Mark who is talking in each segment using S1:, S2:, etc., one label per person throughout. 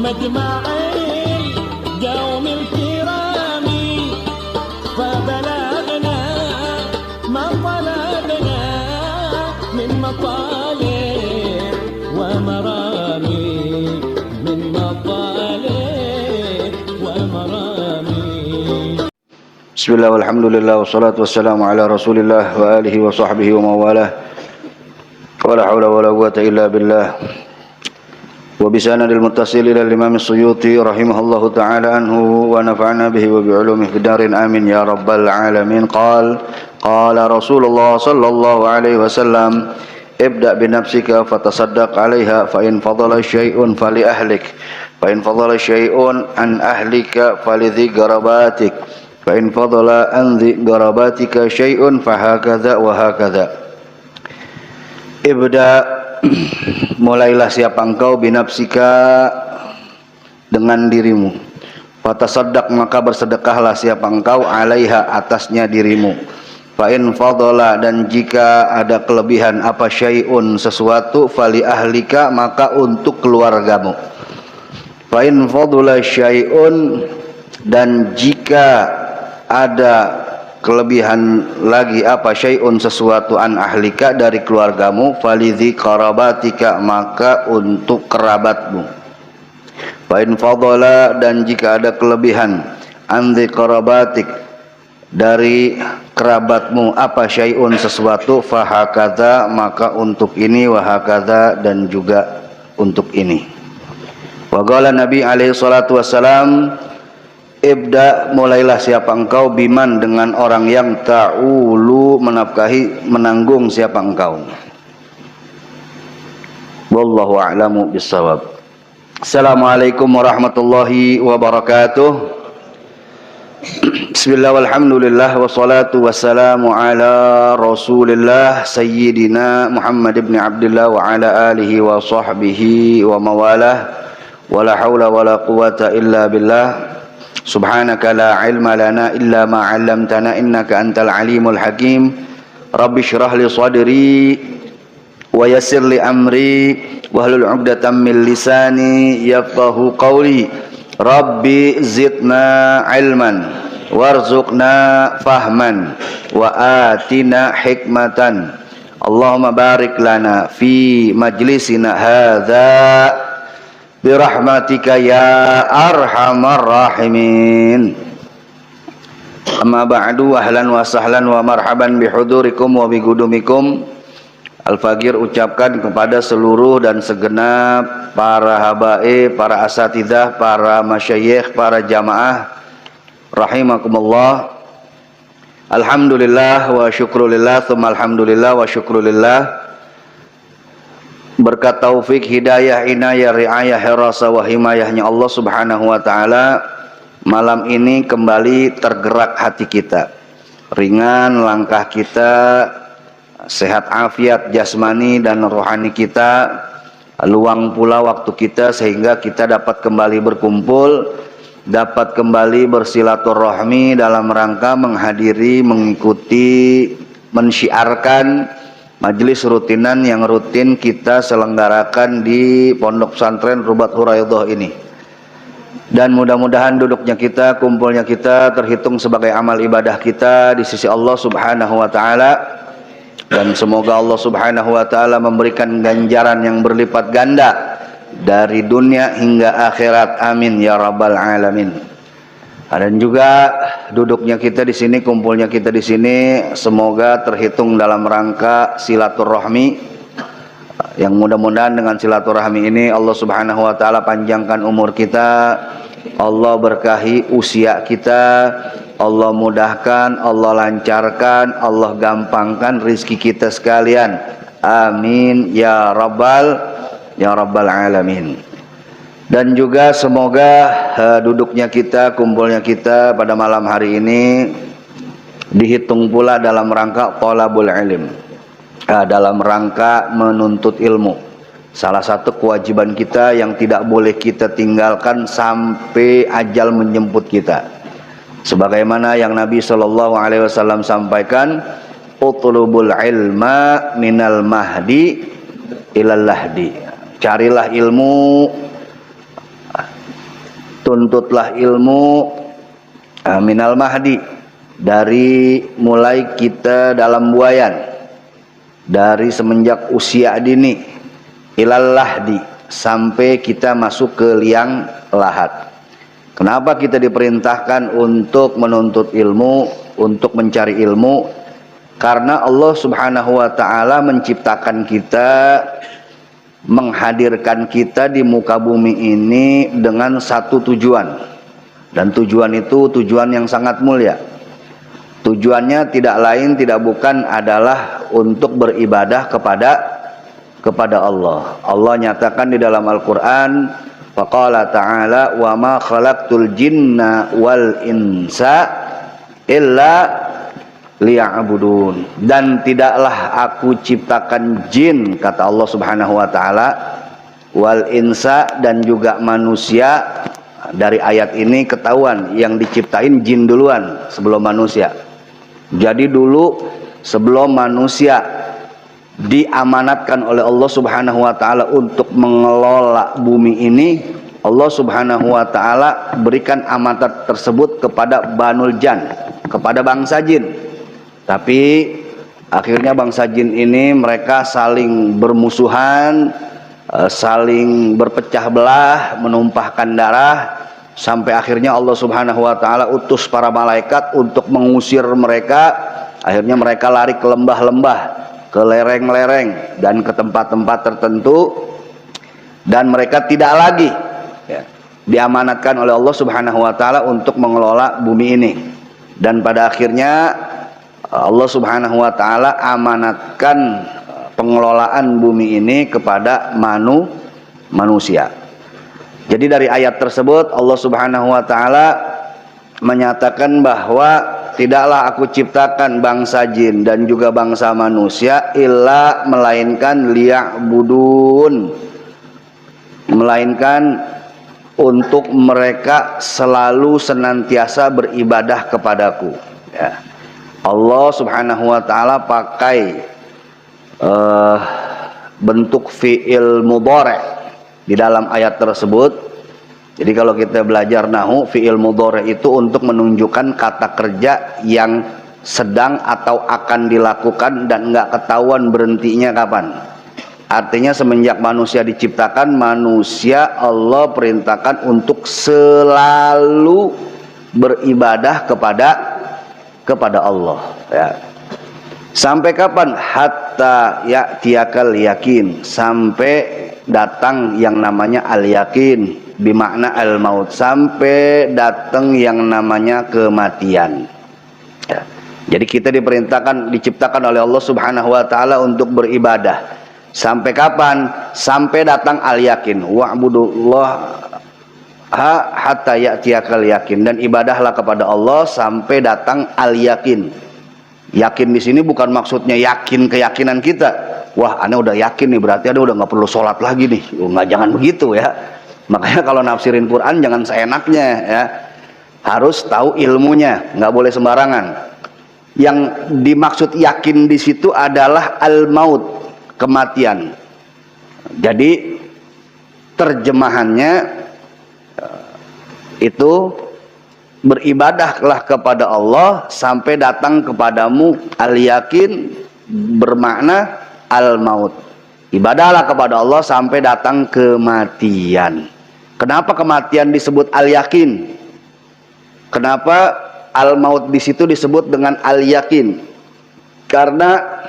S1: ومجمع القوم الكرام فبلغنا ما طلبنا من مطالب ومرامي من مطالب ومرامي.
S2: Bismillah walhamdulillah wassalatu wassalamu ala rasulillah wa alihi wa sahbihi wa mawalah wa la hawla wa la quwwata illa billah wa bisanadil muttasil ila al-imam as-Suyuti rahimahullahu ta'ala anhu wa nafa'na bihi wa bi'ulumihi fid darin amin ya rabbal alamin. Qala Rasulullah sallallahu alaihi wasallam ibda bi nafsika fatasaddaq 'alaiha fa in fadala syai'un fali ahlik fa in fadala syai'un an ahlika falidhi garabatik fa in fadala an dhi garabatika syai'un fahakadha wa hakadha. Ibda, mulailah siapa engkau binafsika dengan dirimu, fatasaddaq maka bersedekahlah siapa engkau alaiha atasnya dirimu, fa in fadala dan jika ada kelebihan apa syai'un sesuatu fali ahlika maka untuk keluargamu, fa in fadala syai'un dan jika ada kelebihan lagi apa syai'un sesuatu an ahlika dari keluargamu falidhi qarabatika maka untuk kerabatmu, fa in fadala dan jika ada kelebihan an dhi qarabatik dari kerabatmu apa syai'un sesuatu fahakadha maka untuk ini wahakadha dan juga untuk ini. Wa qala Nabi alaihi salatu wassalam ibda, mulailah siapa engkau biman dengan orang yang ta'ulu menafkahi menanggung siapa engkau. Wallahu a'lamu bissawab. Assalamualaikum warahmatullahi wabarakatuh. Bismillah walhamdulillah wassalatu wassalamu ala rasulillah sayyidina Muhammad ibn Abdullah wa ala alihi wa sahbihi wa mawalah wa la hawla wa la quwata illa billah. Subhanaka la ilma lana illa ma 'allamtana innaka antal alimul hakim. Rabbi shrah li sadri wa yassir li amri wahlul 'uqdatam min lisani yafqahu qawli. Rabbi zidna ilman warzuqna fahman wa atina hikmatan. Allahumma barik lana fi majlisina hadza birahmatika ya arhamar rahimin. Amma ba'du, ahlan wa sahlan wa marhaban bihudurikum wa bigudumikum. Al-Faqir ucapkan kepada seluruh dan segenap para habaib, para asatidzah, para masyayikh, para jamaah rahimakumullah. Alhamdulillah wa syukrulillah, thumma alhamdulillah wa syukrulillah. Berkat taufik, hidayah, inayah, riayah, hirasah wa himayahnya Allah subhanahu wa ta'ala, malam ini kembali tergerak hati kita, ringan langkah kita, sehat afiat jasmani dan rohani kita, luang pula waktu kita sehingga kita dapat kembali berkumpul, dapat kembali bersilaturahmi dalam rangka menghadiri, mengikuti, mensyiarkan majelis rutinan yang rutin kita selenggarakan di Pondok Pesantren Rubat Huraidhah ini. Dan mudah-mudahan duduknya kita, kumpulnya kita terhitung sebagai amal ibadah kita di sisi Allah subhanahu wa ta'ala. Dan semoga Allah subhanahu wa ta'ala memberikan ganjaran yang berlipat ganda dari dunia hingga akhirat. Amin ya rabbal alamin. Dan juga duduknya kita di sini, kumpulnya kita di sini, semoga terhitung dalam rangka silaturahmi, yang mudah-mudahan dengan silaturahmi ini Allah subhanahu wa ta'ala panjangkan umur kita, Allah berkahi usia kita, Allah mudahkan, Allah lancarkan, Allah gampangkan rizki kita sekalian. Amin ya rabbal alamin. Dan juga semoga duduknya kita, kumpulnya kita pada malam hari ini dihitung pula dalam rangka thalabul ilm, dalam rangka menuntut ilmu. Salah satu kewajiban kita yang tidak boleh kita tinggalkan sampai ajal menjemput kita. Sebagaimana yang Nabi SAW sampaikan, utlubul ilma minal mahdi ilal lahdi. Carilah ilmu tuntutlah ilmu minal mahdi, dari mulai kita dalam buayan, dari semenjak usia dini, ilal lahdi, sampai kita masuk ke liang lahat. Kenapa kita diperintahkan untuk menuntut ilmu, untuk mencari ilmu? Karena Allah Subhanahu wa ta'ala menciptakan kita, menghadirkan kita di muka bumi ini dengan satu tujuan. Dan tujuan itu tujuan yang sangat mulia. Tujuannya tidak lain tidak bukan adalah untuk beribadah kepada Allah. Allah nyatakan di dalam Al-Qur'an, faqala ta'ala wa ma khalaqtul jinna wal insa illa liya'budun. Dan tidaklah aku ciptakan jin, kata Allah Subhanahu wa ta'ala, wal insa, dan juga manusia. Dari ayat ini ketahuan yang diciptain jin duluan sebelum manusia. Jadi dulu sebelum manusia diamanatkan oleh Allah Subhanahu wa ta'ala untuk mengelola bumi ini, Allah Subhanahu wa ta'ala berikan amanat tersebut kepada Banul Jan, kepada bangsa jin. Tapi akhirnya bangsa jin ini mereka saling bermusuhan, saling berpecah belah, menumpahkan darah, sampai akhirnya Allah Subhanahu wa ta'ala utus para malaikat untuk mengusir mereka. Akhirnya mereka lari ke lembah-lembah, ke lereng-lereng, dan ke tempat-tempat tertentu, dan mereka tidak lagi diamanatkan oleh Allah Subhanahu wa ta'ala untuk mengelola bumi ini. Dan pada akhirnya Allah Subhanahu wa ta'ala amanatkan pengelolaan bumi ini kepada manusia. Jadi dari ayat tersebut Allah Subhanahu wa ta'ala menyatakan bahwa tidaklah aku ciptakan bangsa jin dan juga bangsa manusia illa melainkan liya'budun, melainkan untuk mereka selalu senantiasa beribadah kepadaku. Ya. Allah Subhanahu wa ta'ala pakai bentuk fi'il mudhari' di dalam ayat tersebut. Jadi kalau kita belajar nahwu, fi'il mudhari' itu untuk menunjukkan kata kerja yang sedang atau akan dilakukan dan nggak ketahuan berhentinya kapan. Artinya semenjak manusia diciptakan, manusia Allah perintahkan untuk selalu beribadah kepada Allah, ya. Sampai kapan? Hatta ya'tiyakal yakin, sampai datang yang namanya al yakin, bimakna al maut, sampai datang yang namanya kematian, ya. Jadi kita diperintahkan, diciptakan oleh Allah Subhanahu wa ta'ala untuk beribadah. Sampai kapan? Sampai datang al yakin, wa'budullah hatta ya'tiyakal yakin, dan ibadahlah kepada Allah sampai datang al yakin. Yakin di sini bukan maksudnya yakin keyakinan kita. Wah, ana udah yakin nih, berarti ana udah nggak perlu sholat lagi nih. Nggak, jangan begitu ya. Makanya kalau nafsirin Quran jangan seenaknya ya. Harus tahu ilmunya, nggak boleh sembarangan. Yang dimaksud yakin di situ adalah al maut, kematian. Jadi terjemahannya itu beribadahlah kepada Allah sampai datang kepadamu al yakin, bermakna al maut. Ibadahlah kepada Allah sampai datang kematian. Kenapa kematian disebut al yakin? Kenapa al maut di situ disebut dengan al yakin? Karena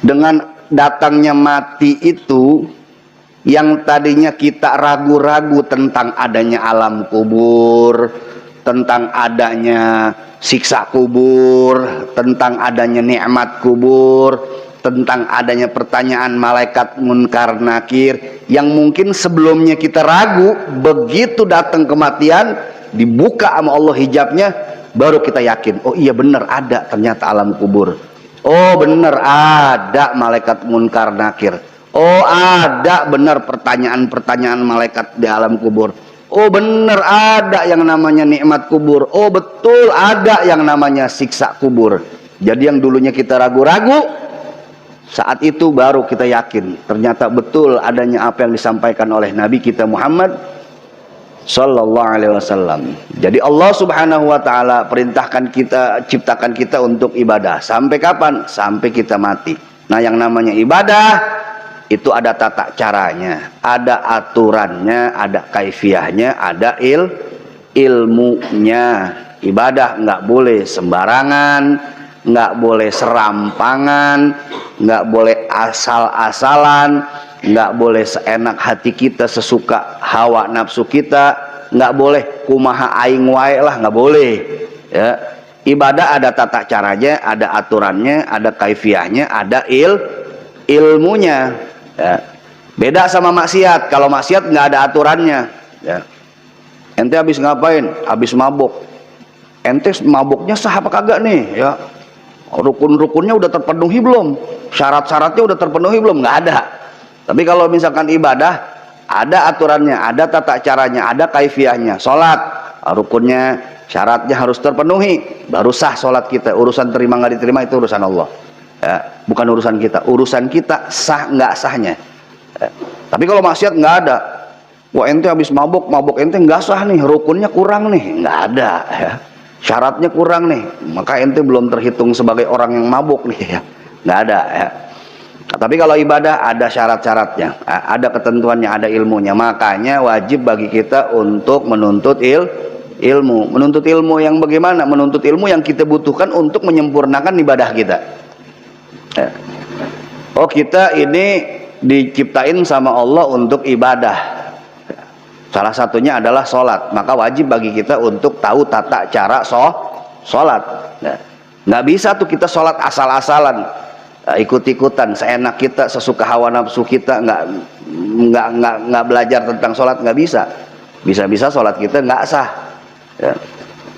S2: dengan datangnya mati itu, yang tadinya kita ragu-ragu tentang adanya alam kubur, tentang adanya siksa kubur, tentang adanya nikmat kubur, tentang adanya pertanyaan malaikat munkar nakir, yang mungkin sebelumnya kita ragu, begitu datang kematian, dibuka sama Allah hijabnya, baru kita yakin, oh iya benar ada ternyata alam kubur. Oh benar ada malaikat munkar nakir. Oh ada benar pertanyaan-pertanyaan malaikat di alam kubur. Oh benar ada yang namanya nikmat kubur. Oh betul ada yang namanya siksa kubur. Jadi yang dulunya kita ragu-ragu, saat itu baru kita yakin ternyata betul adanya apa yang disampaikan oleh Nabi kita Muhammad Sallallahu alaihi wasallam. Jadi Allah Subhanahu wa taala perintahkan kita, ciptakan kita untuk ibadah. Sampai kapan? Sampai kita mati. Nah, yang namanya ibadah itu ada tata caranya, ada aturannya, ada kaifiahnya, ada ilmunya. Ibadah nggak boleh sembarangan, nggak boleh serampangan, nggak boleh asal-asalan, nggak boleh seenak hati kita, sesuka hawa nafsu kita, nggak boleh kumaha aing wae lah, nggak boleh ya. Ibadah ada tata caranya, ada aturannya, ada kaifiahnya, ada ilmunya ya. Beda sama maksiat. Kalau maksiat nggak ada aturannya ya. Ente habis ngapain? Habis mabuk. Ente mabuknya sah apa kagak nih ya? Rukun-rukunnya udah terpenuhi belum? Syarat-syaratnya udah terpenuhi belum? Nggak ada. Tapi kalau misalkan ibadah, ada aturannya, ada tata caranya, ada kaifiahnya. Sholat, rukunnya, syaratnya harus terpenuhi, baru sah sholat kita. Urusan terima nggak diterima itu urusan Allah ya, bukan urusan kita. Urusan kita sah nggak sahnya ya. Tapi kalau maksiat nggak ada. Wah, ente habis mabuk ente nggak sah nih, rukunnya kurang nih, nggak ada ya. Syaratnya kurang nih, maka ente belum terhitung sebagai orang yang mabuk nih ya. Nggak ada ya. Nah, tapi kalau ibadah ada syarat-syaratnya, ada ketentuannya, ada ilmunya. Makanya wajib bagi kita untuk menuntut ilmu. Menuntut ilmu yang bagaimana? Menuntut ilmu yang kita butuhkan untuk menyempurnakan ibadah kita ya. Oh, kita ini diciptain sama Allah untuk ibadah. Salah satunya adalah sholat. Maka wajib bagi kita untuk tahu tata cara sholat ya. Nggak bisa tuh kita sholat asal-asalan, ikut-ikutan, seenak kita, sesuka hawa nafsu kita, nggak belajar tentang sholat, nggak bisa. Bisa-bisa sholat kita nggak sah ya.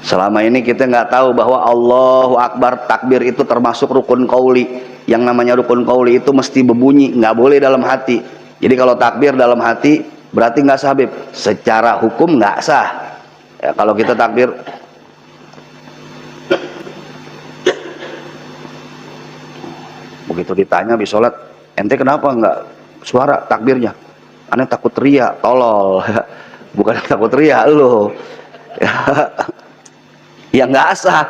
S2: Selama ini kita nggak tahu bahwa Allahu Akbar, takbir itu termasuk rukun qauli. Yang namanya rukun qauli itu mesti berbunyi, nggak boleh dalam hati. Jadi kalau takbir dalam hati berarti nggak sah, Habib. Secara hukum nggak sah ya. Kalau kita takbir begitu ditanya habis sholat, ente kenapa nggak suara takbirnya? Aneh takut ria, tolol. Bukan takut ria lo ya nggak sah.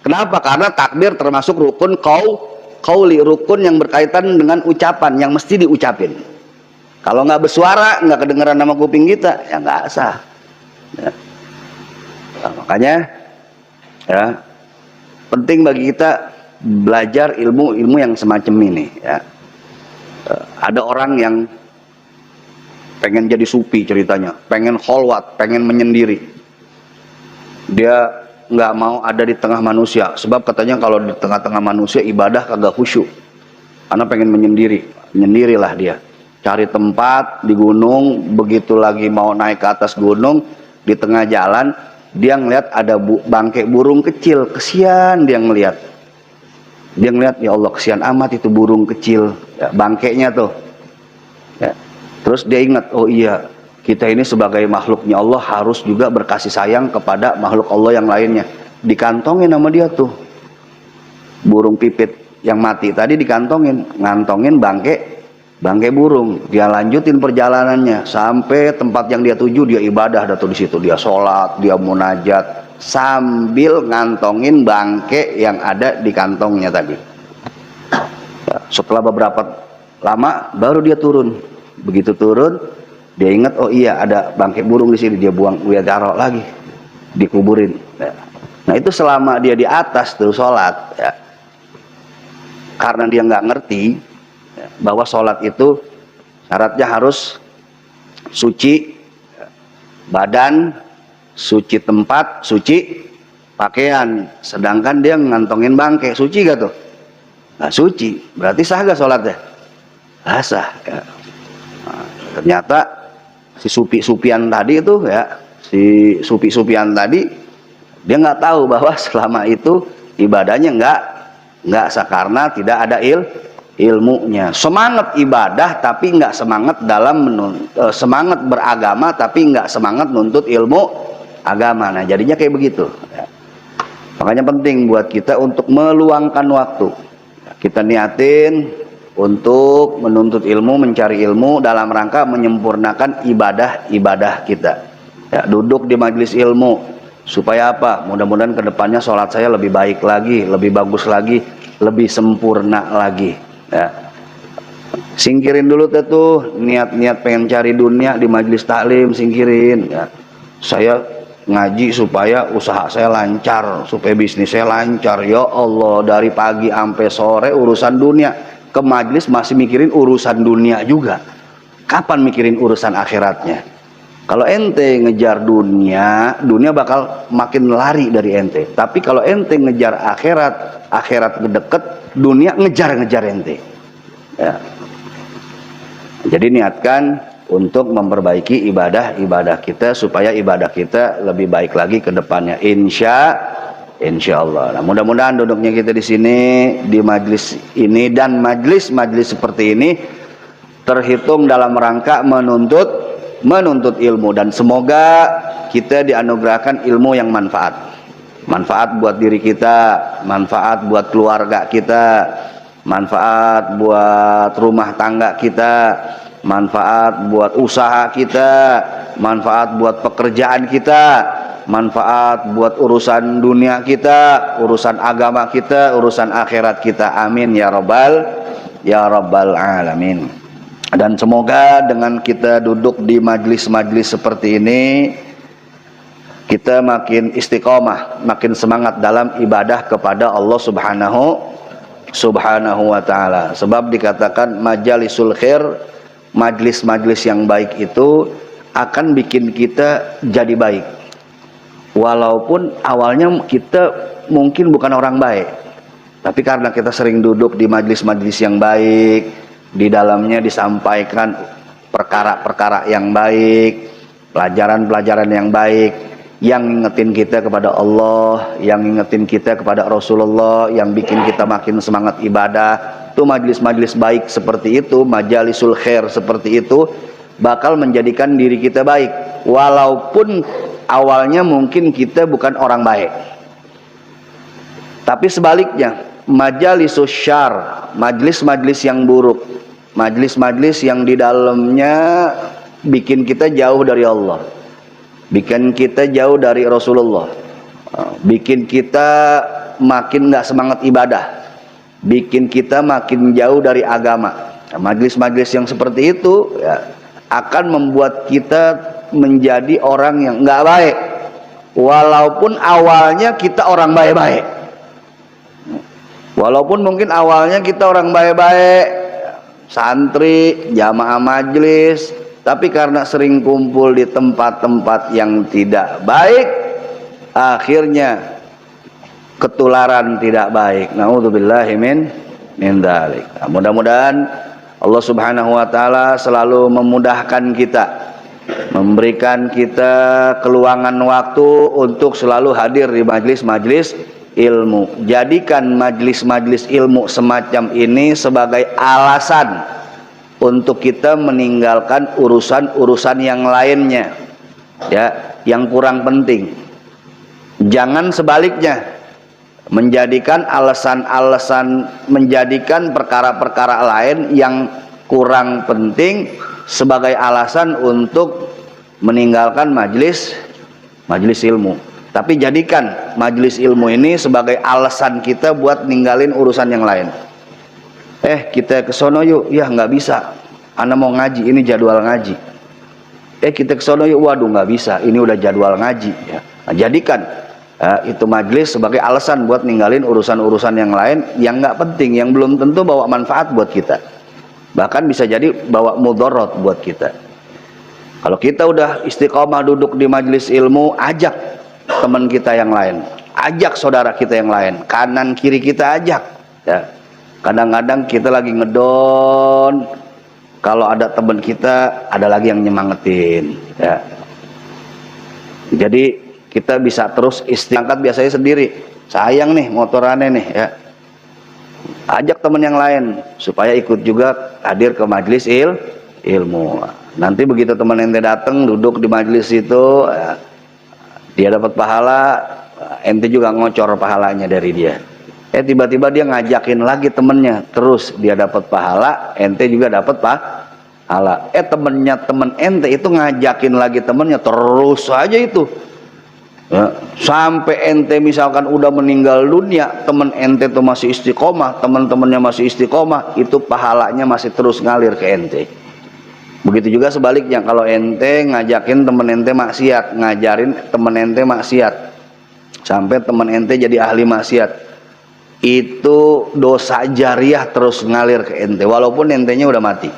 S2: Kenapa? Karena takbir termasuk rukun qauli, rukun yang berkaitan dengan ucapan yang mesti diucapin. Kalau nggak bersuara, nggak kedengeran nama kuping kita, ya nggak sah ya. Nah, makanya ya penting bagi kita belajar ilmu yang semacam ini ya. Ada orang yang pengen jadi sufi ceritanya, pengen kholwat, pengen menyendiri. Dia nggak mau ada di tengah manusia, sebab katanya kalau di tengah-tengah manusia ibadah kagak khusyuk. Karena pengen menyendirilah dia. Cari tempat di gunung, begitu lagi mau naik ke atas gunung, di tengah jalan dia ngeliat ada bangkai burung kecil, kesian dia ngeliat. Dia ngeliat, ya Allah kesian amat itu burung kecil ya, bangkainya tuh ya. Terus dia ingat, oh iya kita ini sebagai makhluknya Allah harus juga berkasih sayang kepada makhluk Allah yang lainnya. Dikantongin sama dia tuh burung pipit yang mati tadi, ngantongin bangkai burung. Dia lanjutin perjalanannya sampai tempat yang dia tuju, dia ibadah di situ, dia sholat, dia munajat sambil ngantongin bangkai yang ada di kantongnya tadi. Setelah beberapa lama baru dia turun. Begitu turun dia ingat, oh iya ada bangkai burung di sini, dia taruh lagi, dikuburin. Nah itu selama dia di atas tuh sholat ya. Karena dia nggak ngerti bahwa sholat itu syaratnya harus suci badan, suci tempat, suci pakaian. Sedangkan dia ngantongin bangkai, suci gak tuh? Nggak suci. Berarti sah gak sholatnya? Nggak sah ya. Nah, ternyata si supi-supian tadi itu ya, si supi-supian tadi dia nggak tahu bahwa selama itu ibadahnya nggak sah karena tidak ada ilmunya. Semangat ibadah tapi nggak semangat dalam semangat beragama tapi nggak semangat nuntut ilmu agama. Nah jadinya kayak begitu ya. Makanya penting buat kita untuk meluangkan waktu. Kita niatin untuk menuntut ilmu, mencari ilmu dalam rangka menyempurnakan ibadah kita Ya, duduk di majelis ilmu supaya apa? Mudah-mudahan kedepannya sholat saya lebih baik lagi, lebih bagus lagi, lebih sempurna lagi. Ya. Singkirin dulu tuh niat-niat pengen cari dunia di majelis taklim, singkirin. Ya. Saya ngaji supaya usaha saya lancar, supaya bisnis saya lancar. Ya Allah, dari pagi sampai sore urusan dunia, ke majelis masih mikirin urusan dunia juga. Kapan mikirin urusan akhiratnya? Kalau ente ngejar dunia, dunia bakal makin lari dari ente. Tapi kalau ente ngejar akhirat, akhirat ngedeket, dunia ngejar-ngejar ente. Ya. Jadi niatkan untuk memperbaiki ibadah kita supaya ibadah kita lebih baik lagi ke depannya. Insya Allah. Nah, mudah-mudahan duduknya kita di sini di majelis ini dan majelis seperti ini terhitung dalam rangka menuntut ilmu, dan semoga kita dianugerahkan ilmu yang manfaat buat diri kita, manfaat buat keluarga kita, manfaat buat rumah tangga kita, manfaat buat usaha kita, manfaat buat pekerjaan kita, manfaat buat urusan dunia kita, urusan agama kita, urusan akhirat kita. Amin ya rabbal alamin. Dan semoga dengan kita duduk di majlis-majlis seperti ini, kita makin istiqomah, makin semangat dalam ibadah kepada Allah subhanahu wa ta'ala. Sebab dikatakan majalisul khair, majlis-majlis yang baik itu akan bikin kita jadi baik. Walaupun awalnya kita mungkin bukan orang baik, tapi karena kita sering duduk di majlis-majlis yang baik, di dalamnya disampaikan perkara-perkara yang baik, pelajaran-pelajaran yang baik, yang ngingetin kita kepada Allah, yang ngingetin kita kepada Rasulullah, yang bikin kita makin semangat ibadah. Itu majlis-majlis baik seperti itu, majalisul khair seperti itu bakal menjadikan diri kita baik, walaupun awalnya mungkin kita bukan orang baik. Tapi sebaliknya, majalisus syar, majlis-majlis yang buruk, majlis-majlis yang di dalamnya bikin kita jauh dari Allah, bikin kita jauh dari Rasulullah, bikin kita makin gak semangat ibadah, bikin kita makin jauh dari agama. Majlis-majlis yang seperti itu ya, akan membuat kita menjadi orang yang gak baik, walaupun awalnya kita orang baik-baik. Walaupun mungkin awalnya kita orang baik-baik, santri, jamaah majlis, tapi karena sering kumpul di tempat-tempat yang tidak baik, akhirnya ketularan tidak baik. Na'udzubillahi min dzalik. Mudah-mudahan Allah Subhanahu wa taala selalu memudahkan kita, memberikan kita keluangan waktu untuk selalu hadir di majlis-majlis ilmu. Jadikan majlis-majlis ilmu semacam ini sebagai alasan untuk kita meninggalkan urusan-urusan yang lainnya, ya, yang kurang penting. Jangan sebaliknya, menjadikan alasan-alasan, menjadikan perkara-perkara lain yang kurang penting sebagai alasan untuk meninggalkan majlis ilmu. Tapi jadikan majelis ilmu ini sebagai alasan kita buat ninggalin urusan yang lain. Kita ke sono yuk. Ya nggak bisa, ana mau ngaji, ini jadwal ngaji. Kita ke sono yuk. Waduh nggak bisa, ini udah jadwal ngaji ya. Nah, jadikan itu majelis sebagai alasan buat ninggalin urusan-urusan yang lain yang nggak penting, yang belum tentu bawa manfaat buat kita, bahkan bisa jadi bawa mudarat buat kita. Kalau kita udah istiqomah duduk di majelis ilmu, ajak teman kita yang lain, ajak saudara kita yang lain, kanan kiri kita ajak ya. Kadang-kadang kita lagi ngedon, kalau ada teman kita ada lagi yang nyemangetin ya. Jadi kita bisa terus istirahat biasanya sendiri, sayang nih motorannya nih ya, ajak teman yang lain supaya ikut juga hadir ke majelis ilmu. Nanti begitu teman ente datang duduk di majelis itu ya, dia dapat pahala, ente juga ngocor pahalanya dari dia. Tiba-tiba dia ngajakin lagi temennya, terus dia dapat pahala, ente juga dapat pahala. Temennya temen ente itu ngajakin lagi temennya terus aja itu. Ya, sampai ente misalkan udah meninggal dunia, temen ente tuh masih istiqomah, teman-temannya masih istiqomah, itu pahalanya masih terus ngalir ke ente. Begitu juga sebaliknya, kalau ente ngajakin temen ente maksiat, ngajarin temen ente maksiat, sampai temen ente jadi ahli maksiat, itu dosa jariah terus ngalir ke ente walaupun entenya udah mati.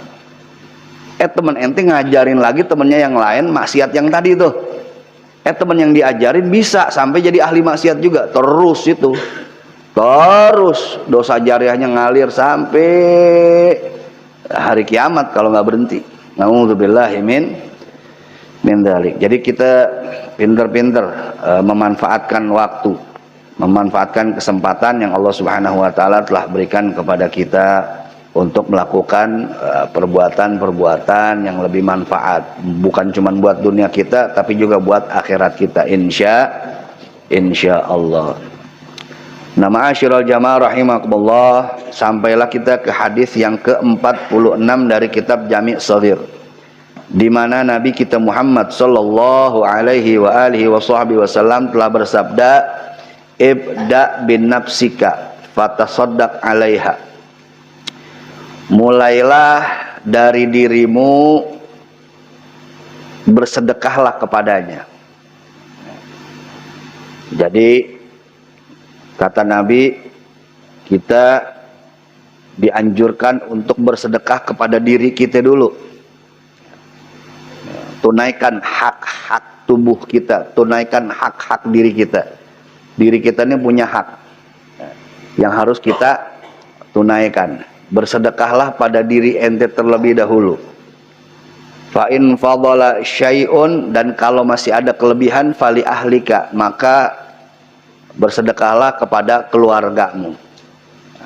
S2: Temen ente ngajarin lagi temennya yang lain maksiat yang tadi tuh. Temen yang diajarin bisa sampai jadi ahli maksiat juga, terus itu. Terus dosa jariahnya ngalir sampai hari kiamat kalau nggak berhenti. Nauzubillahi min dzalik. Jadi kita pinter-pinter memanfaatkan waktu, memanfaatkan kesempatan yang Allah Subhanahu wa taala telah berikan kepada kita untuk melakukan perbuatan-perbuatan yang lebih manfaat, bukan cuma buat dunia kita tapi juga buat akhirat kita, insya Allah. Nah, ma'asyiral jamaah rahimakumullah, sampailah kita ke hadis yang ke-46 dari kitab Jami' Shaghir, di mana Nabi kita Muhammad sallallahu alaihi wa alihi wasallam telah bersabda, ibda bin nafsika fatasaddaq 'alaiha. Mulailah dari dirimu, bersedekahlah kepadanya. Jadi kata Nabi, kita dianjurkan untuk bersedekah kepada diri kita dulu. Tunaikan hak-hak tubuh kita, tunaikan hak-hak diri kita. Diri kita ini punya hak yang harus kita tunaikan. Bersedekahlah pada diri ente terlebih dahulu. Fa in fadala syai'un, dan kalau masih ada kelebihan, fali ahlika, maka bersedekahlah kepada keluargamu.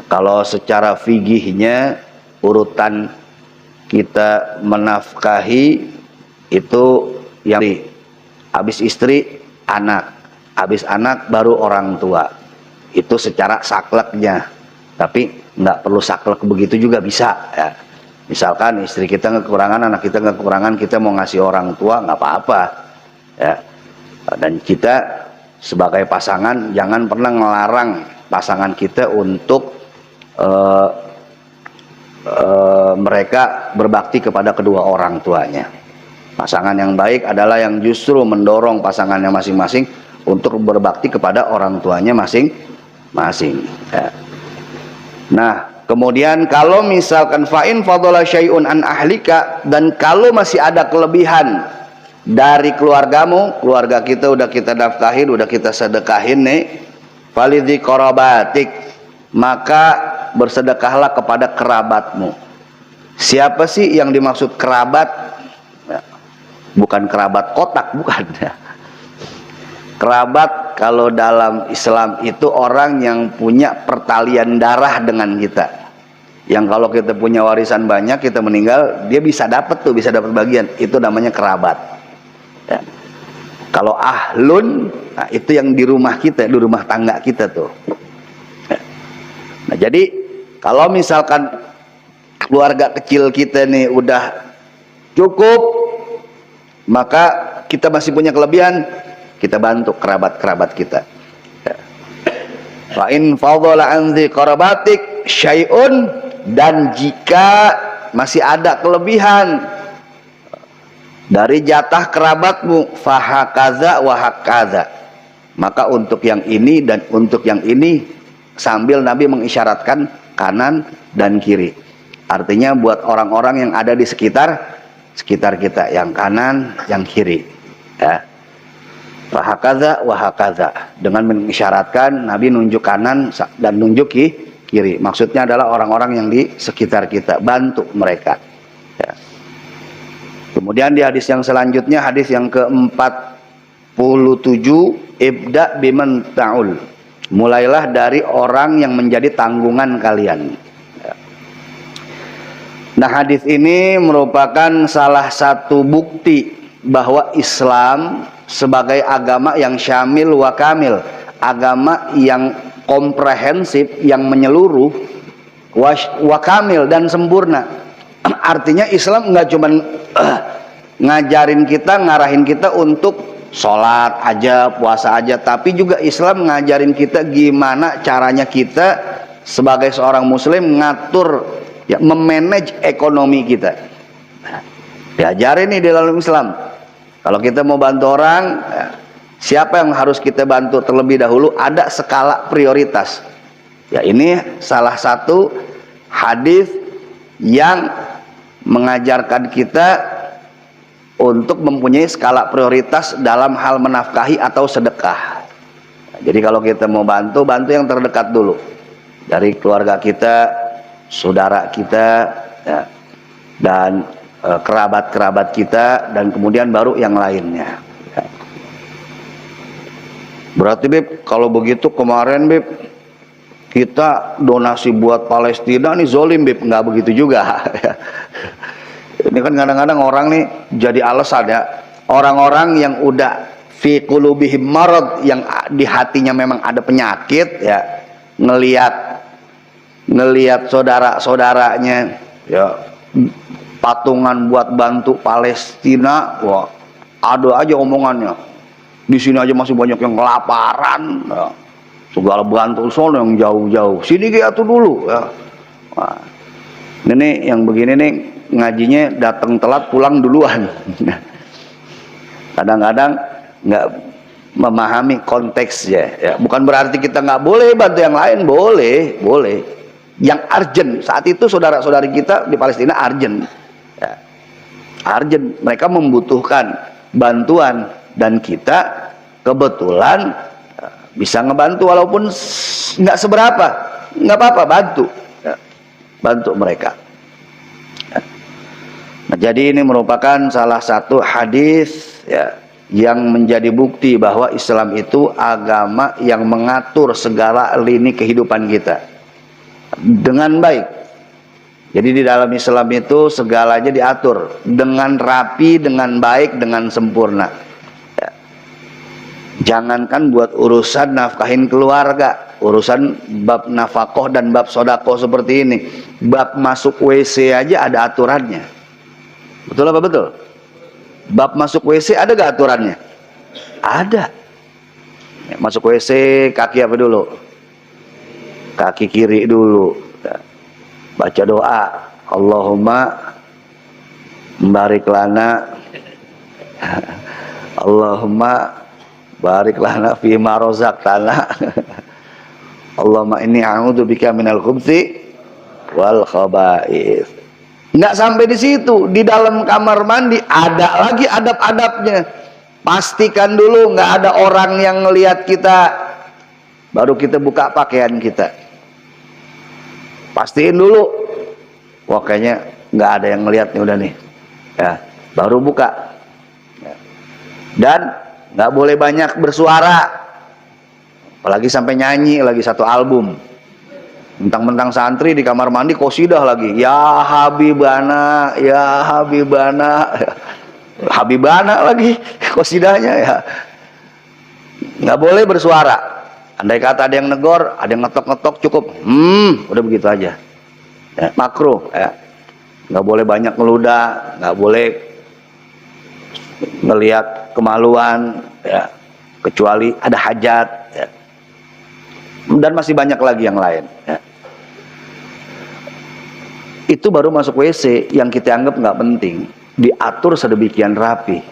S2: Kalau secara fikihnya urutan kita menafkahi itu yang habis istri anak, habis anak baru orang tua. Itu secara sakleknya. Tapi nggak perlu saklek begitu juga bisa ya. Misalkan istri kita kekurangan, anak kita kekurangan, kita mau ngasih orang tua nggak apa-apa ya. Dan kita sebagai pasangan jangan pernah ngelarang pasangan kita untuk mereka berbakti kepada kedua orang tuanya. Pasangan yang baik adalah yang justru mendorong pasangannya masing-masing untuk berbakti kepada orang tuanya masing-masing ya. Nah, kemudian kalau misalkan fa'in fadhala syai'un an ahlika, dan kalau masih ada kelebihan dari keluargamu, keluarga kita udah kita nafkahin, udah kita sedekahin nih, falidzi qarabatik, maka bersedekahlah kepada kerabatmu. Siapa sih yang dimaksud kerabat? Bukan kerabat kotak, bukan. Kerabat kalau dalam Islam itu orang yang punya pertalian darah dengan kita. Yang kalau kita punya warisan banyak, kita meninggal, dia bisa dapat tuh, bisa dapat bagian. Itu namanya kerabat. Ya. Kalau ahlun, nah itu yang di rumah kita, di rumah tangga kita tuh. Ya. Nah, jadi kalau misalkan keluarga kecil kita nih udah cukup, maka kita masih punya kelebihan, kita bantu kerabat-kerabat kita. Fa in fadhala an dzi qarabatik syai'un, dan jika masih ada kelebihan dari jatah kerabatmu, fahakaza wa hakaza, maka untuk yang ini dan untuk yang ini, sambil Nabi mengisyaratkan kanan dan kiri. Artinya buat orang-orang yang ada di sekitar kita, yang kanan, yang kiri ya. Fahakaza wahakaza, dengan mengisyaratkan Nabi nunjuk kanan dan nunjuk kiri. Maksudnya adalah orang-orang yang di sekitar kita, bantu mereka ya. Kemudian di hadis yang selanjutnya, hadis yang ke-47, ibda biman ta'ul, mulailah dari orang yang menjadi tanggungan kalian ya. Nah, hadis ini merupakan salah satu bukti bahwa Islam sebagai agama yang syamil wa kamil, agama yang komprehensif, yang menyeluruh, wa kamil, dan sempurna. Artinya Islam nggak cuman ngajarin kita, ngarahin kita untuk sholat aja, puasa aja, tapi juga Islam ngajarin kita gimana caranya kita sebagai seorang muslim ngatur, ya, memanage ekonomi kita. Nah, diajarin nih di dalam Islam. Kalau kita mau bantu orang, ya, siapa yang harus kita bantu terlebih dahulu? Ada skala prioritas. Ya, ini salah satu hadis yang mengajarkan kita untuk mempunyai skala prioritas dalam hal menafkahi atau sedekah. Jadi kalau kita mau bantu, bantu yang terdekat dulu, dari keluarga kita, saudara kita, ya, dan kerabat-kerabat kita, dan kemudian baru yang lainnya. Ya. Berarti Bib, kalau begitu kemarin Bib kita donasi buat Palestina nih zolim Bib. Nggak begitu juga. Ini kan kadang-kadang orang nih jadi alasan, ya, orang-orang yang udah fi qulubihim marad, yang di hatinya memang ada penyakit, ya, ngelihat saudara-saudaranya, ya, patungan buat bantu Palestina, wah, ada aja omongannya. Di sini aja masih banyak yang kelaparan, ya. Segala bantu sono yang jauh-jauh, sini dia tuh dulu, ya. Wah, ini yang begini nih ngajinya datang telat pulang duluan. Kadang-kadang nggak memahami konteksnya, ya. Bukan berarti kita nggak boleh bantu yang lain, boleh. Yang urgent saat itu saudara-saudari kita di Palestina urgent, ya. Urgent, mereka membutuhkan bantuan dan kita kebetulan bisa ngebantu walaupun nggak seberapa, nggak apa-apa, bantu, ya. Bantu mereka. Nah, jadi ini merupakan salah satu hadis, ya, yang menjadi bukti bahwa Islam itu agama yang mengatur segala lini kehidupan kita dengan baik. Jadi di dalam Islam itu segalanya diatur dengan rapi, dengan baik, dengan sempurna. Ya. Jangankan buat urusan nafkahin keluarga, urusan bab nafkah dan bab sodako seperti ini, bab masuk WC aja ada aturannya. Betul apa betul? Bab masuk WC ada gak aturannya? Ada. Masuk WC kaki apa dulu? Kaki kiri dulu. Baca doa, Allahumma barik lana, Allahumma barik lana fima razaqtana, Allahumma inni a'udzubika minal khubuthi wal khaba'ith. Nggak sampai di situ, di dalam kamar mandi ada lagi adab-adabnya. Pastikan dulu nggak ada orang yang ngelihat kita, baru kita buka pakaian kita. Pastiin dulu, wah kayaknya nggak ada yang ngelihat nih, udah nih, ya, baru buka. Dan nggak boleh banyak bersuara, apalagi sampai nyanyi lagi satu album. Mentang-mentang santri di kamar mandi qosidah lagi, ya Habibana, ya Habibana, Habibana lagi qosidahnya, ya. Nggak boleh bersuara. Andai kata ada yang negor, ada yang ngetok-ngetok, cukup, udah begitu aja, ya, makruh, ya. Nggak boleh banyak ngeludah, nggak boleh ngelihat kemaluan, ya, kecuali ada hajat, ya. Dan masih banyak lagi yang lain, ya. Itu baru masuk WC yang kita anggap nggak penting, diatur sedemikian rapi.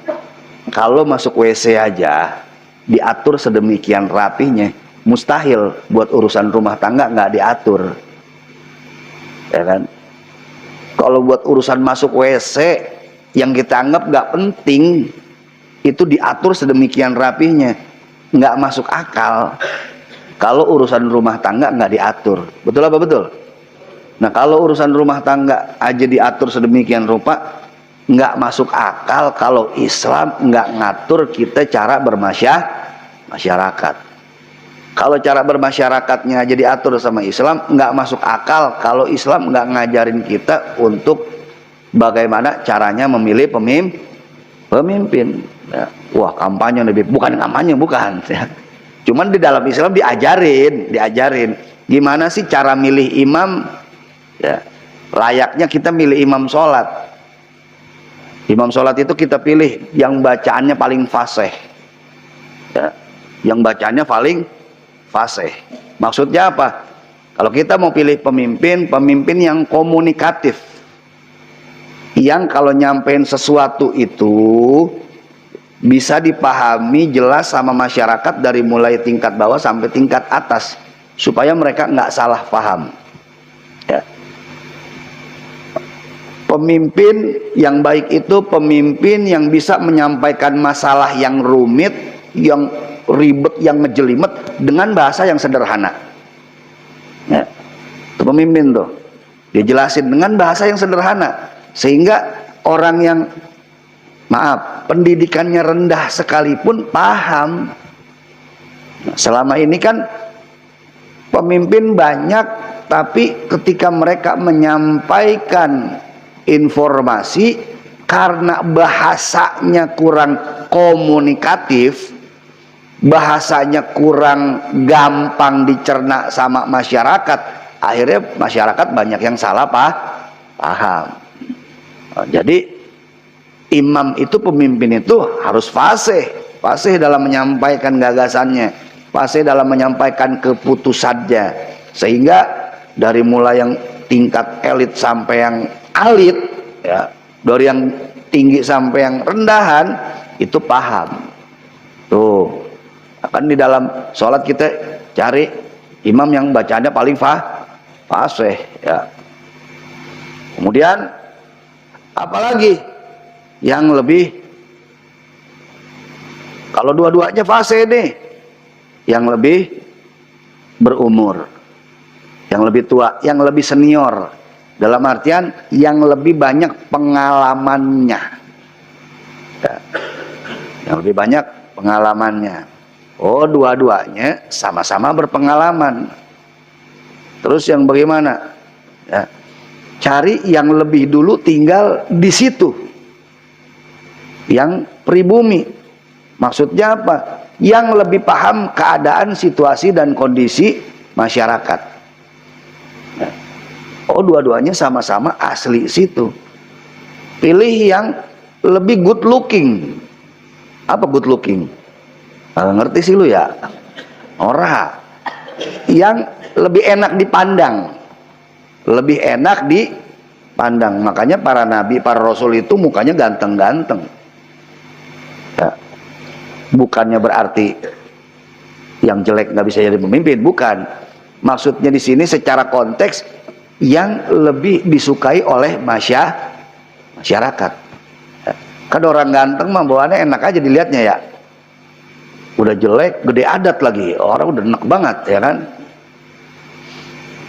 S2: Kalau masuk WC aja diatur sedemikian rapinya, mustahil buat urusan rumah tangga nggak diatur, ya kan? Kalau buat urusan masuk WC yang kita anggap nggak penting, itu diatur sedemikian rapinya, nggak masuk akal. Kalau urusan rumah tangga nggak diatur, betul apa betul? Nah, kalau urusan rumah tangga aja diatur sedemikian rupa, nggak masuk akal kalau Islam nggak ngatur kita cara bermasyarakat. Kalau cara bermasyarakatnya aja diatur sama Islam, nggak masuk akal kalau Islam nggak ngajarin kita untuk bagaimana caranya memilih pemimpin. Ya. Wah, kampanye lebih, bukan kampanye, bukan. Ya. Cuman di dalam Islam diajarin gimana sih cara milih imam, ya, layaknya kita milih imam sholat. Imam sholat itu kita pilih yang bacaannya paling fasih, ya, yang bacaannya paling fasih. Maksudnya apa? Kalau kita mau pilih pemimpin, pemimpin yang komunikatif, yang kalau nyampein sesuatu itu bisa dipahami jelas sama masyarakat dari mulai tingkat bawah sampai tingkat atas, supaya mereka nggak salah paham. Ya. Pemimpin yang baik itu pemimpin yang bisa menyampaikan masalah yang rumit, yang ribet, yang ngejelimet dengan bahasa yang sederhana. Ya. Itu pemimpin tuh, dijelasin dengan bahasa yang sederhana, sehingga orang yang pendidikannya rendah sekalipun paham. Nah, selama ini kan pemimpin banyak, tapi ketika mereka menyampaikan informasi, karena bahasanya kurang komunikatif, bahasanya kurang gampang dicerna sama masyarakat, akhirnya masyarakat banyak yang salah paham. Jadi imam itu, pemimpin itu harus fasih dalam menyampaikan gagasannya, fasih dalam menyampaikan keputusannya, sehingga dari mulai yang tingkat elit sampai yang alit, ya, dari yang tinggi sampai yang rendahan itu paham. Tuh, akan di dalam sholat kita cari imam yang bacanya paling fasih, ya. Kemudian apalagi yang lebih, kalau dua-duanya fasih nih, yang lebih berumur, yang lebih tua, yang lebih senior, dalam artian yang lebih banyak pengalamannya, ya, yang lebih banyak pengalamannya. Oh, dua-duanya sama-sama berpengalaman. Terus yang bagaimana? Ya, cari yang lebih dulu tinggal di situ, yang pribumi. Maksudnya apa? Yang lebih paham keadaan, situasi dan kondisi masyarakat. Oh, dua-duanya sama-sama asli situ. Pilih yang lebih good looking. Apa good looking? Ngerti sih lu ya? Ora. Yang lebih enak dipandang. Lebih enak dipandang. Makanya para nabi, para rasul itu mukanya ganteng-ganteng. Ya. Bukannya berarti yang jelek nggak bisa jadi pemimpin, bukan. Maksudnya di sini secara konteks yang lebih disukai oleh masyarakat. Kan orang ganteng mah bawaannya enak aja dilihatnya ya. Udah jelek, gede adat lagi, orang udah enak banget, ya kan?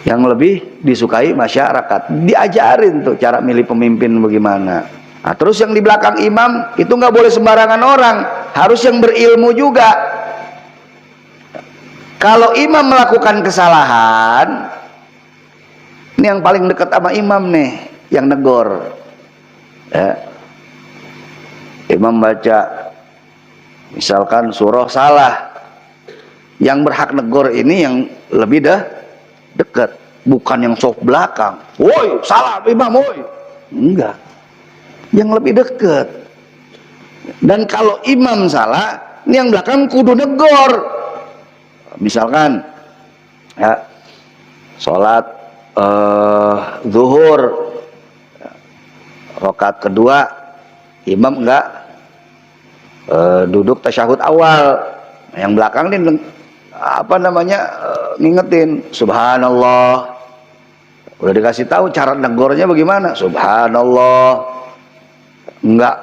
S2: Yang lebih disukai masyarakat, diajarin tuh cara milih pemimpin bagaimana. Nah, terus yang di belakang imam itu nggak boleh sembarangan orang, harus yang berilmu juga. Kalau imam melakukan kesalahan, ini yang paling dekat sama imam nih, yang negor. Ya. Imam baca, misalkan surah salah, yang berhak negor ini yang lebih dekat, bukan yang sok belakang. Woi, salah imam, woi. Enggak, yang lebih dekat. Dan kalau imam salah, ini yang belakang kudu negor. Misalkan, ya, sholat zuhur, rakaat kedua, imam enggak duduk tasyahud awal, yang belakang ini ngingetin subhanallah, udah dikasih tahu cara negornya bagaimana, subhanallah, enggak,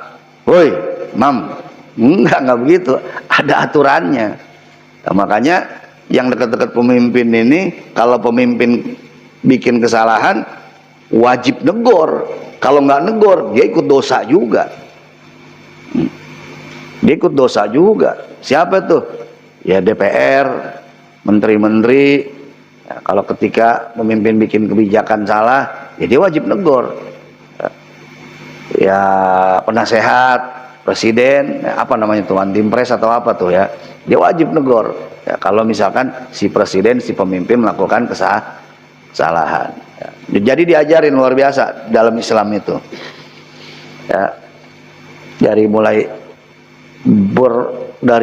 S2: woi imam, enggak begitu, ada aturannya. Nah, makanya yang dekat-dekat pemimpin ini, kalau pemimpin bikin kesalahan wajib negor. Kalau nggak negor, dia ikut dosa juga. Dia ikut dosa juga. Siapa tuh? Ya DPR, menteri-menteri. Ya, kalau ketika pemimpin bikin kebijakan salah, ya dia wajib negor. Ya penasehat, presiden, ya, apa namanya tuh, Antimpres atau apa tuh ya, dia wajib negor. Ya, kalau misalkan si presiden, si pemimpin melakukan kesalahan. Ya. Jadi diajarin luar biasa dalam Islam itu. Ya. Dari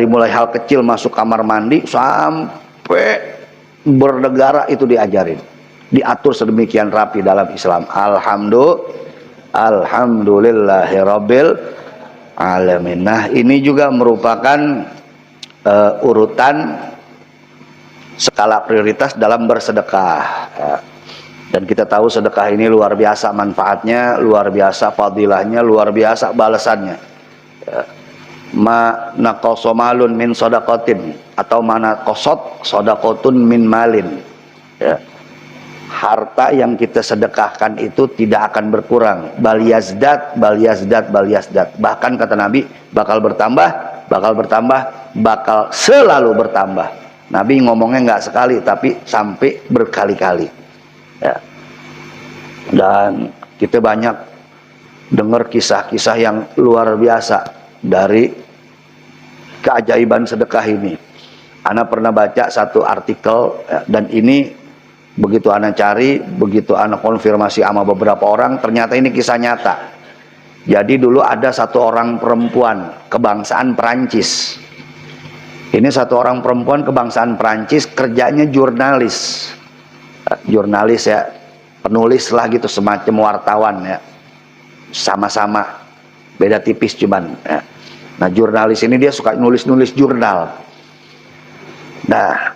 S2: mulai hal kecil masuk kamar mandi sampai bernegara itu diajarin. Diatur sedemikian rapi dalam Islam. Alhamdulillahirabbil alamin. Nah, ini juga merupakan urutan skala prioritas dalam bersedekah. Ya. Dan kita tahu sedekah ini luar biasa manfaatnya, luar biasa fadilahnya, luar biasa balasannya. Ya. Ma naqasa malun min shadaqatin, atau mana qasat shadaqatun min malin. Ya. Harta yang kita sedekahkan itu tidak akan berkurang, bal yazdad, bahkan kata Nabi bakal bertambah, bakal selalu bertambah. Nabi ngomongnya nggak sekali tapi sampai berkali-kali. Ya. Dan kita banyak dengar kisah-kisah yang luar biasa dari keajaiban sedekah ini. Ana pernah baca satu artikel, ya, dan ini begitu ana cari, begitu ana konfirmasi sama beberapa orang, ternyata ini kisah nyata. Jadi dulu ada satu orang perempuan kebangsaan Perancis. Ini satu orang perempuan kebangsaan Perancis, kerjanya jurnalis. Jurnalis ya, penulis lah gitu, semacam wartawan ya. Sama-sama, beda tipis cuman ya. Nah, jurnalis ini dia suka nulis-nulis jurnal. Nah,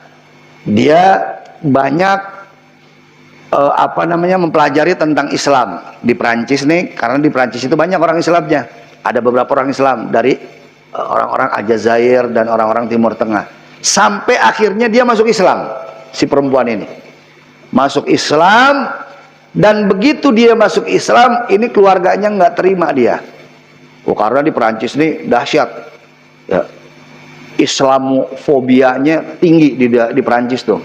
S2: dia banyak mempelajari tentang Islam di Prancis nih, karena di Prancis itu banyak orang Islamnya. Ada beberapa orang Islam dari orang-orang Aljazair dan orang-orang Timur Tengah. Sampai akhirnya dia masuk Islam, si perempuan ini. Masuk Islam, dan begitu dia masuk Islam, ini keluarganya nggak terima dia. Karena di Prancis nih dahsyat. Ya. Islamofobianya tinggi di Prancis tuh.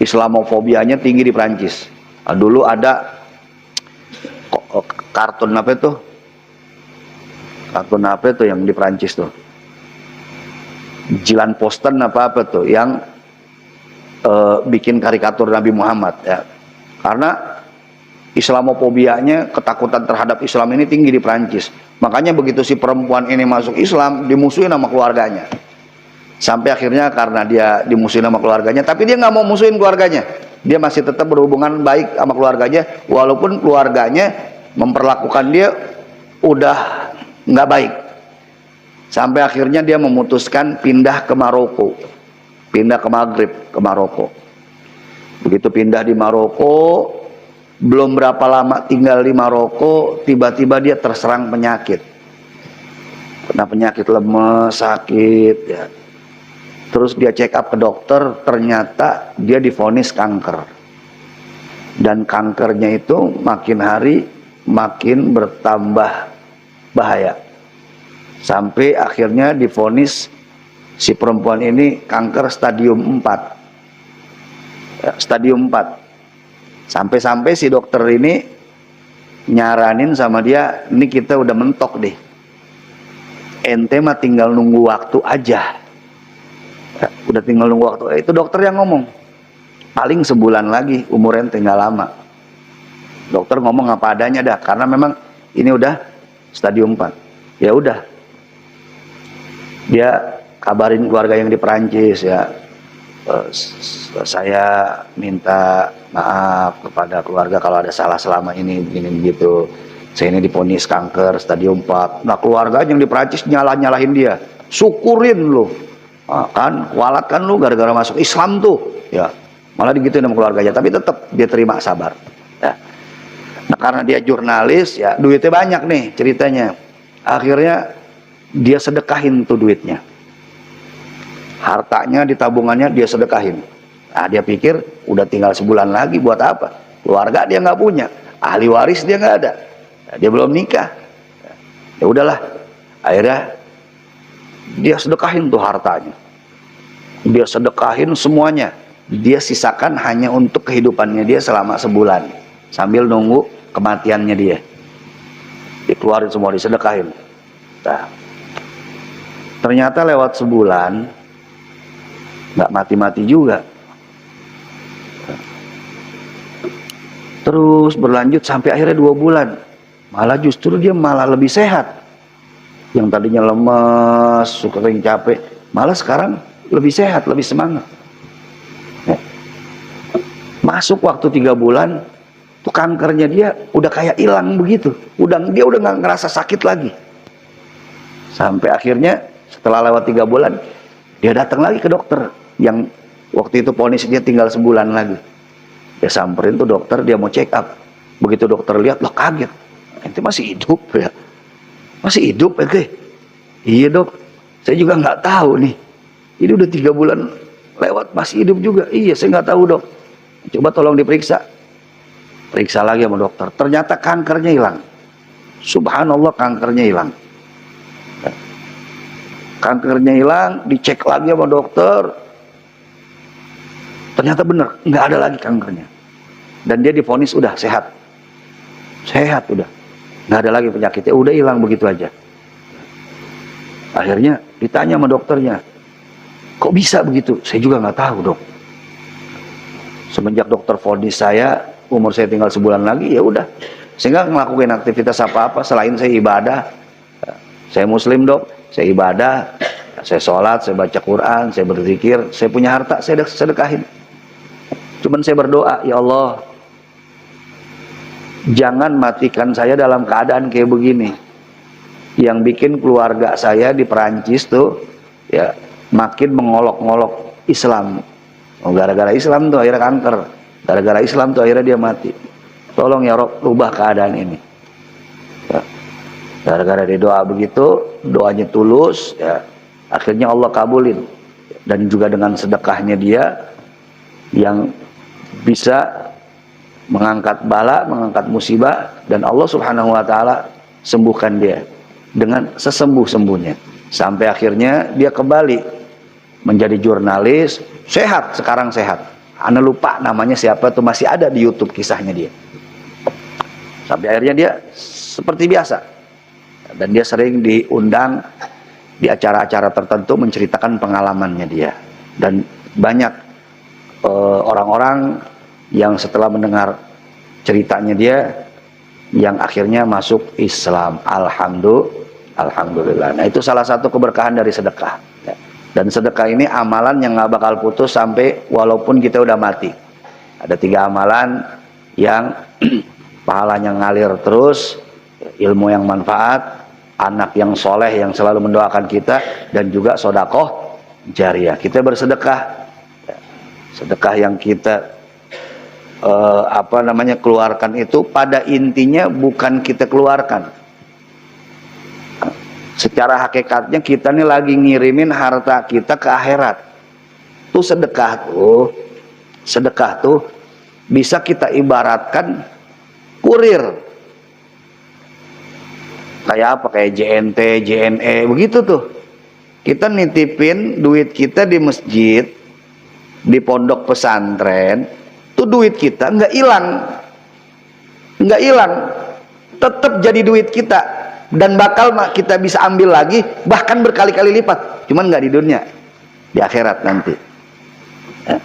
S2: Islamofobianya tinggi di Prancis. Nah, dulu ada kartun apa itu? Kartun apa itu yang di Prancis tuh? Jilan Posten apa tuh yang bikin karikatur Nabi Muhammad ya. Karena Islamofobianya, ketakutan terhadap Islam ini tinggi di Prancis. Makanya begitu si perempuan ini masuk Islam, dimusuhin sama keluarganya. Sampai akhirnya karena dia dimusuhin sama keluarganya, tapi dia nggak mau musuhin keluarganya. Dia masih tetap berhubungan baik sama keluarganya, walaupun keluarganya memperlakukan dia udah nggak baik. Sampai akhirnya dia memutuskan pindah ke Maroko, pindah ke Maghrib, ke Maroko. Begitu pindah di Maroko, belum berapa lama tinggal di Maroko, tiba-tiba dia terserang penyakit. Kena penyakit lemes, sakit ya. Terus dia check up ke dokter, ternyata dia divonis kanker. Dan kankernya itu makin hari makin bertambah bahaya. Sampai akhirnya divonis si perempuan ini kanker stadium 4. Ya, stadium 4. Sampai-sampai si dokter ini nyaranin sama dia, ini kita udah mentok deh. Ente mah tinggal nunggu waktu aja. Ya, udah tinggal nunggu waktu. Itu dokter yang ngomong. Paling sebulan lagi, umur ente nggak lama. Dokter ngomong apa adanya dah, karena memang ini udah stadium 4. Ya udah. Dia kabarin keluarga yang di Perancis ya. Saya minta maaf kepada keluarga kalau ada salah selama ini begini begitu. Saya ini divonis kanker stadium 4. Nah, keluarga yang di Perancis nyalahin dia. Syukurin lu. Nah, kan kualat kan lu gara-gara masuk Islam tuh. Ya. Malah digituin sama keluarganya, tapi tetap dia terima sabar. Ya. Nah, karena dia jurnalis ya, duitnya banyak nih ceritanya. Akhirnya dia sedekahin tuh duitnya. Hartanya di tabungannya dia sedekahin. Nah, dia pikir udah tinggal sebulan lagi buat apa? Keluarga dia nggak punya, ahli waris dia nggak ada, dia belum nikah. Ya udahlah, akhirnya dia sedekahin tuh hartanya. Dia sedekahin semuanya. Dia sisakan hanya untuk kehidupannya dia selama sebulan, sambil nunggu kematiannya dia. Dikeluarin semua, disedekahin. Nah, ternyata lewat sebulan nggak mati-mati juga. Terus berlanjut sampai akhirnya 2 bulan. Malah justru dia malah lebih sehat. Yang tadinya lemas, suka sering capek, malah sekarang lebih sehat, lebih semangat. Ya. Masuk waktu 3 bulan, tuh kankernya dia udah kayak hilang begitu. Dia udah nggak ngerasa sakit lagi. Sampai akhirnya setelah lewat 3 bulan, dia datang lagi ke dokter. Yang waktu itu vonis dia tinggal sebulan lagi. Dia samperin tuh dokter, dia mau check up. Begitu dokter lihat, loh kaget. Ente masih hidup ya? Masih hidup ente? Iya dok, saya juga nggak tahu nih. Ini udah 3 bulan lewat masih hidup juga. Iya, saya nggak tahu dok. Coba tolong diperiksa. Periksa lagi sama dokter. Ternyata kankernya hilang. Subhanallah, kankernya hilang. Kankernya hilang, dicek lagi sama dokter. Ternyata benar, nggak ada lagi kankernya. Dan dia divonis udah sehat. Sehat udah. Nggak ada lagi penyakitnya, udah hilang begitu aja. Akhirnya ditanya sama dokternya, kok bisa begitu? Saya juga nggak tahu dok. Semenjak dokter vonis saya, umur saya tinggal sebulan lagi, ya udah. Saya nggak ngelakuin aktivitas apa-apa selain saya ibadah. Saya muslim dok, saya ibadah, saya sholat, saya baca Quran, saya berzikir, saya punya harta, saya sedekahin. Cuman saya berdoa, ya Allah, jangan matikan saya dalam keadaan kayak begini. Yang bikin keluarga saya di Perancis tuh ya makin mengolok-ngolok Islam. Oh, gara-gara Islam tuh akhirnya kanker. Gara-gara Islam tuh akhirnya dia mati. Tolong ya Rob, rubah keadaan ini. Ya. Gara-gara dia doa begitu, doanya tulus, ya, akhirnya Allah kabulin. Dan juga dengan sedekahnya dia yang bisa mengangkat bala, mengangkat musibah, dan Allah Subhanahu wa taala sembuhkan dia dengan sesembuh-sembuhnya. Sampai akhirnya dia kembali menjadi jurnalis, sehat, sekarang sehat. Ana lupa namanya siapa tuh, masih ada di YouTube kisahnya dia. Sampai akhirnya dia seperti biasa. Dan dia sering diundang di acara-acara tertentu menceritakan pengalamannya dia. Dan banyak orang-orang yang setelah mendengar ceritanya dia yang akhirnya masuk Islam. Alhamdulillah. Nah, itu salah satu keberkahan dari sedekah. Dan sedekah ini amalan yang nggak bakal putus sampai walaupun kita udah mati. Ada 3 amalan yang pahalanya ngalir terus, ilmu yang manfaat, anak yang soleh yang selalu mendoakan kita, dan juga sodakoh jariah. Kita bersedekah. Sedekah yang kita keluarkan itu pada intinya bukan kita keluarkan. Secara hakikatnya kita nih lagi ngirimin harta kita ke akhirat. Tuh sedekah tuh bisa kita ibaratkan kurir. Kayak apa? Kayak JNT, JNE begitu tuh. Kita nitipin duit kita di masjid, di pondok pesantren, tuh duit kita nggak hilang, tetap jadi duit kita, dan bakal kita bisa ambil lagi, bahkan berkali-kali lipat. Cuman nggak di dunia, di akhirat nanti. Ya.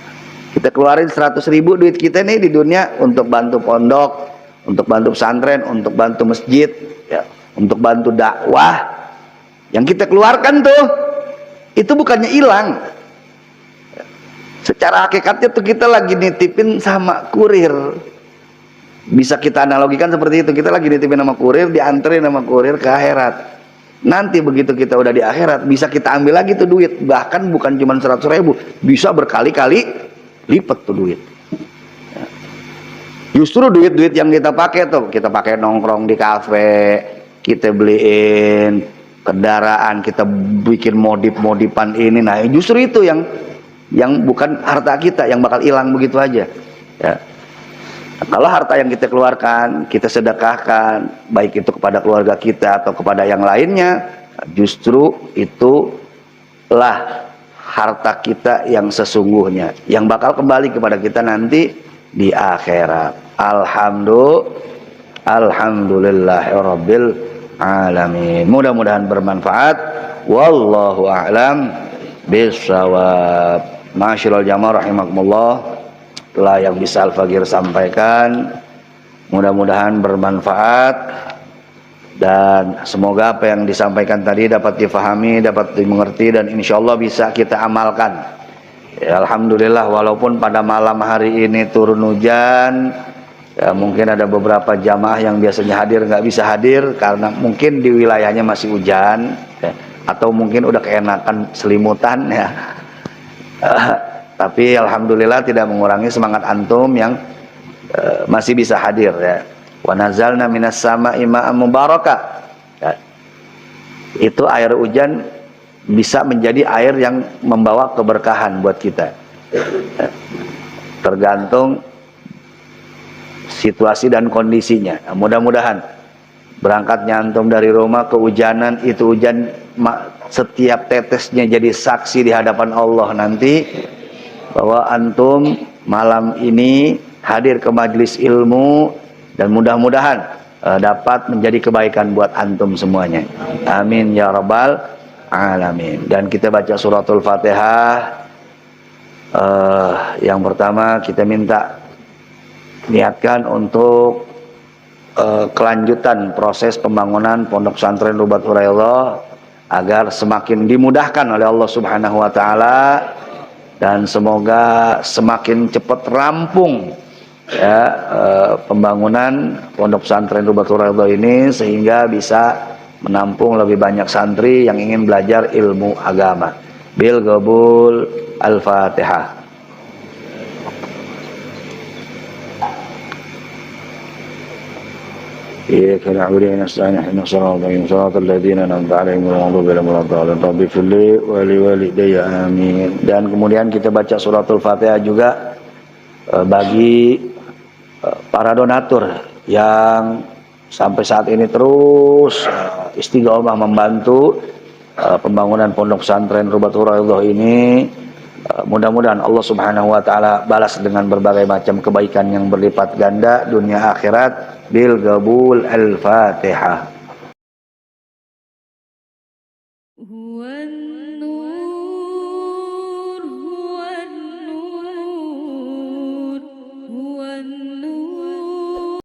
S2: Kita keluarin 100.000 duit kita nih di dunia untuk bantu pondok, untuk bantu pesantren, untuk bantu masjid, ya, untuk bantu dakwah. Yang kita keluarkan tuh, itu bukannya hilang. Secara hakikatnya tuh kita lagi nitipin sama kurir. Bisa kita analogikan seperti itu. Kita lagi nitipin sama kurir, dianterin sama kurir ke akhirat. Nanti begitu kita udah di akhirat, bisa kita ambil lagi tuh duit. Bahkan bukan cuma 100.000, bisa berkali-kali lipat tuh duit. Justru duit-duit yang kita pakai tuh, kita pakai nongkrong di kafe, kita beliin kendaraan, kita bikin modif-modifan ini. Nah, justru itu yang bukan harta kita, yang bakal hilang begitu aja. Ya. Nah, kalau harta yang kita keluarkan, kita sedekahkan, baik itu kepada keluarga kita atau kepada yang lainnya, justru itulah harta kita yang sesungguhnya, yang bakal kembali kepada kita nanti di akhirat. Alhamdulillahirabbil alamin. Mudah-mudahan bermanfaat. Wallahu a'lam bishawab. Ma'asyiral jamaah rahimakumullah, telah yang bisa Al-Fagir sampaikan Mudah-mudahan bermanfaat dan semoga apa yang disampaikan tadi dapat difahami, dapat dimengerti, dan insya Allah bisa kita amalkan. Ya, alhamdulillah, walaupun pada malam hari ini turun hujan, ya, mungkin ada beberapa jamaah yang biasanya hadir nggak bisa hadir karena mungkin di wilayahnya masih hujan, ya, atau mungkin udah keenakan selimutan, ya. Tapi alhamdulillah tidak mengurangi semangat antum yang masih bisa hadir, ya. Wa nazalna minas sama'i ma'an mubarakah. Ya. Itu air hujan bisa menjadi air yang membawa keberkahan buat kita. Ya. Tergantung situasi dan kondisinya. Nah, mudah-mudahan berangkatnya antum dari rumah kehujanan, itu hujan setiap tetesnya jadi saksi di hadapan Allah nanti bahwa antum malam ini hadir ke majelis ilmu, dan mudah-mudahan dapat menjadi kebaikan buat antum semuanya. Amin ya rabbal alamin. Dan kita baca suratul Fatihah. Yang pertama kita minta niatkan untuk kelanjutan proses pembangunan Pondok Pesantren Rubat Hurairah agar semakin dimudahkan oleh Allah Subhanahu wa taala, dan semoga semakin cepat rampung, ya, pembangunan Pondok Pesantren Rubat Hurairah ini, sehingga bisa menampung lebih banyak santri yang ingin belajar ilmu agama. Bil qabul, Al-Fatihah. إياك نعبد وإياك نستعين اهدنا الصراط المستقيم صراط الذين أنعمت عليهم غير المغضوب عليهم ولا الضالين رب اغفر لي ولوالدي amin. Dan kemudian kita baca suratul Fatihah juga bagi para donatur yang sampai saat ini terus istiqomah membantu pembangunan Pondok Pesantren Rubat Hurairah ini. Mudah-mudahan Allah Subhanahu wa taala balas dengan berbagai macam kebaikan yang berlipat ganda dunia akhirat. Bil qabul, Al-Fatihah.